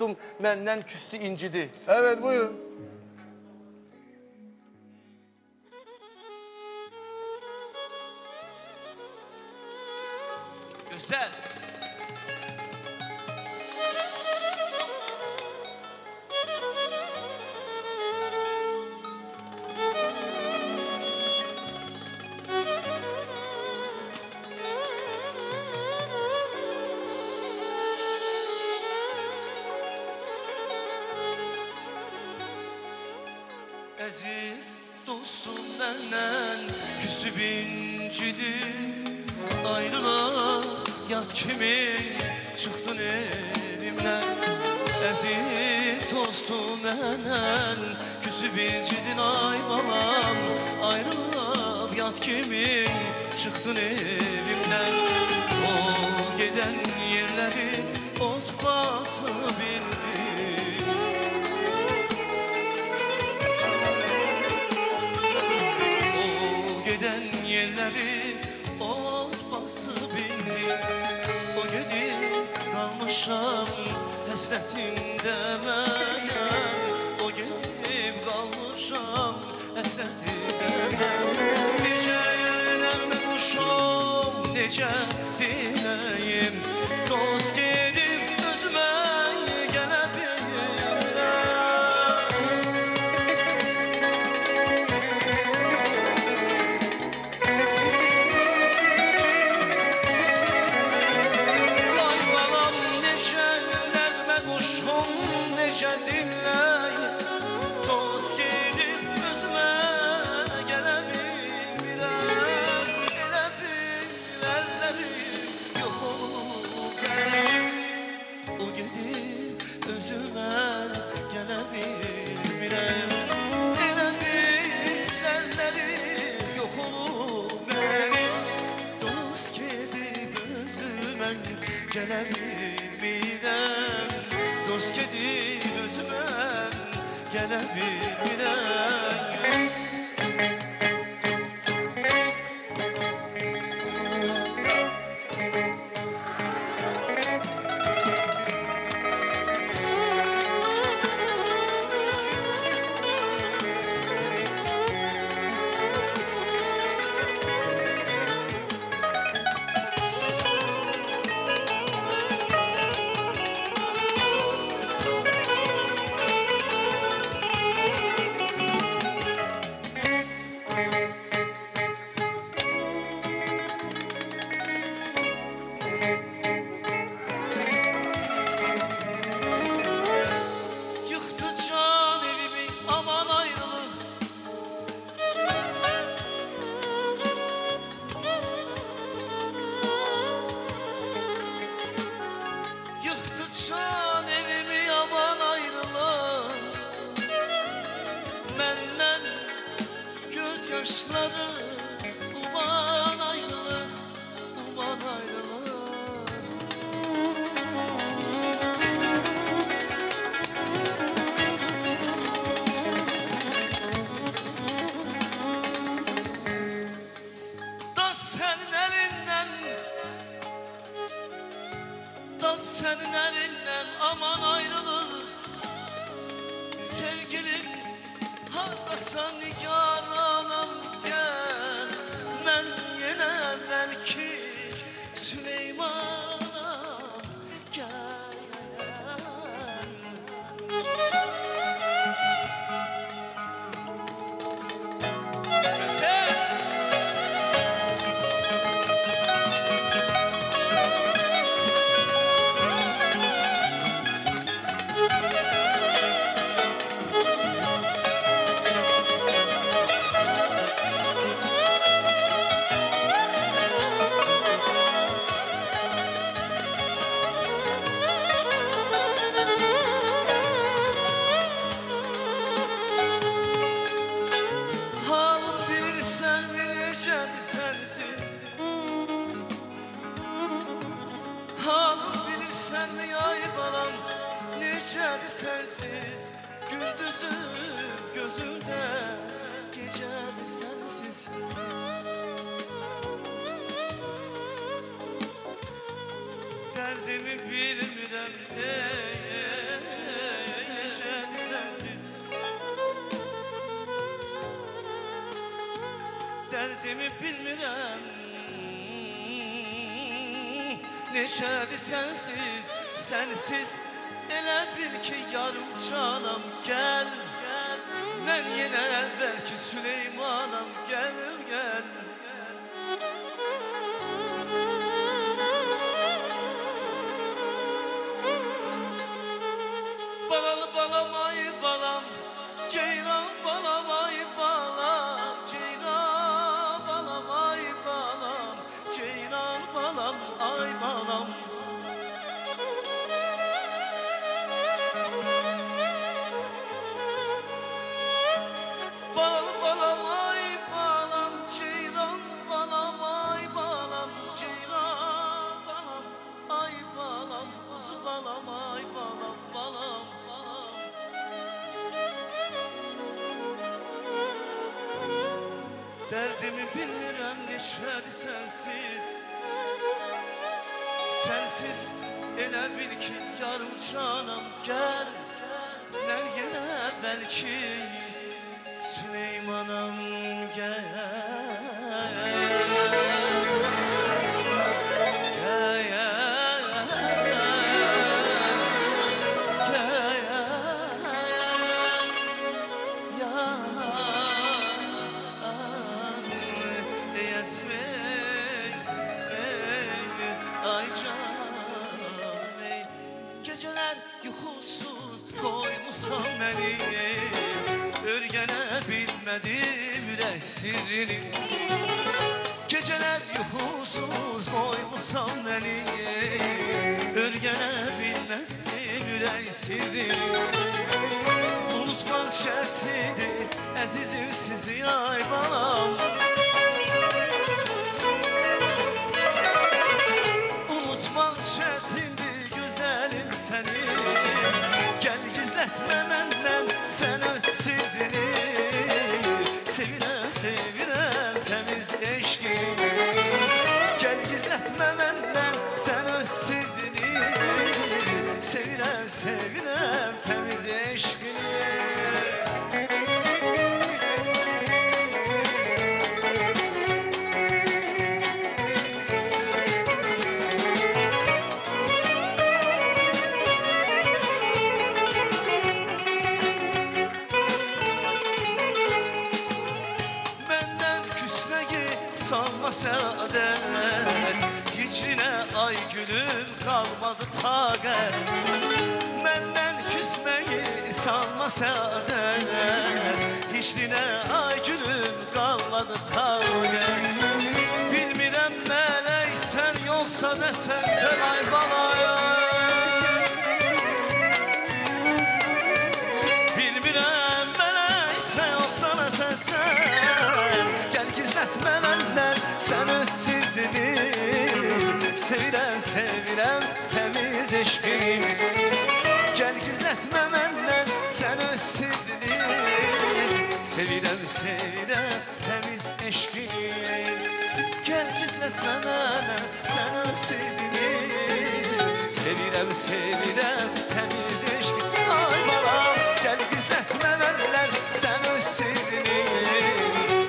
dostum məndən küstü incidi. Evet, buyurun. Güzel. Aziz dostum benden küsüp incidi. Ayrıla yat kimi çıktın evimden. Aziz dostum benden küsüp incidin ay balam. Ayrıla yat kimi çıktın evimden. O giden yerleri ot bası bildi. Yerleri ot bası bindi. O gidip kalmışam hasretinde ben. O gidip kalmışam hasretinde ben. Nece yerlerime kuşum, nece dileyim. Dost gidip özüme gelebilirəm. Nece dinleyim, dost gidip özüme gelebilirəm. Elə bil əllərim yox olub gəlim. O gidip özüme gelebilirəm. Elə bil əllərim yox olub mənim. Dost gidip özüme gelebilirəm. Dost gidip özüme gelebilirəm. Yaşları uman ayrılır, uman ayrılır. Da senin elinden, da senin elinden aman ayrılır. Sevgilim hardasan nigarana gel. Ben yine belki Süleyman'a gel. Gecedi sensiz, gündüzü gözümde. Gecedi sensiz. Derdimi bilmirəm, geçerdi sensiz, sensiz. Elə bil ki yarım canam gel, gel. Ben yine belki Süleyman'am gel, gel. Balalı balam ay balam, ceyran balam ay balam, ceyran balam ay balam, ceyran balam ay balam. Balalı balam ay balam, ceyran balam ay balam, ceyran balam ay balam, kuzu balam ay balam, balam balam. Derdimi bilmirəm neçədir sensiz, sensiz elə bil ki yarım canam gel, mən yenə belki Süleyman'am gel, gel, geceler yuhusuz koymuşsan beni, örgene bilmedim yürek sirrini. Geceler yuhusuz koymuşsan beni, örgene bilmedim yürek sirrini. Unutmak şertidir azizim sizi ay balam. Unutmak şertidir güzelim seni. Gel gizletme benden sen sirrini. Sevilen sevilen temiz eşkini. Gel gizletme benden sen sirrini. Sevilen sevilen temiz eşkini. Salma saadet, hiçrine ay gülüm kalmadı taqət. Məndən küsməyi salma saadet, hiçrine ay gülüm kalmadı taqət. Bilmirəm mələksən yoxsa nəsənsən ay balaya. Bilmirəm mələksən yoxsa nəsənsən. Gel gizletme benden sen öz sirrini. Sevilen sevilen temiz eşkini. Gel gizletme benden sen öz sirrini. Sevilen sevilen temiz eşkini. Gel gizletme benden sen öz sirrini. Sevilen sevilen temiz eşkini. Ay balam gel gizletme benden sen öz sirrini.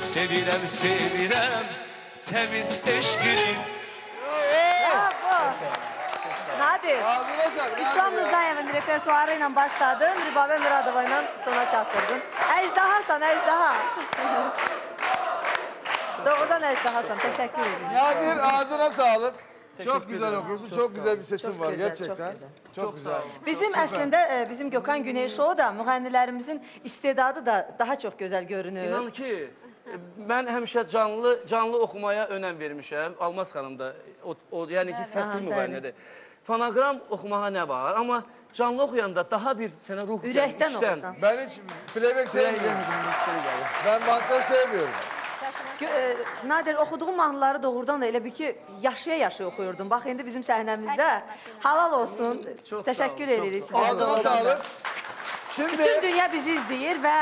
Sevirem sevirem temiz eşkini. Nadir, Ağzına sağlık. İslam Rızayev'in repertuarıyla başladın, Rübabə Müradova ile sona çatdırdın. Ejdahasan, ejdaha. Doğrudan ejdahasan, teşekkür ederim. Nadir ağzına sağlık. Çok Teşekkür güzel ederim. okuyorsun. Çok güzel bir sesin Çok var güzel, gerçekten. çok güzel. Çok güzel. Bizim əslində, bizim Gökhan Güney Show da müğənnilərimizin istedadı da daha çox gözəl görünür. İnan ki, mən həmişə canlı oxumaya önəm vermişəm. Almaz xanım da, yəni ki, səsli müğənnidir. Fonogram oxumağa nə var? Amma canlı oxuyanda daha bir sənə ruh gəlir, Ürəkdən oxusan. Ben hiç playback sevmiyorum. Ben bantları sevmiyorum. Nadir, oxuduğum mahnıları doğrudan da elə bir ki, yaşaya-yaşaya oxuyurdum. Bax, indi bizim səhnəmizdə halal olsun. Çox sağ Təşəkkür olun, edirik çox sizə. Ağzına doğrudan da. sağlık. Şimdi Bütün dünya bizi izləyir və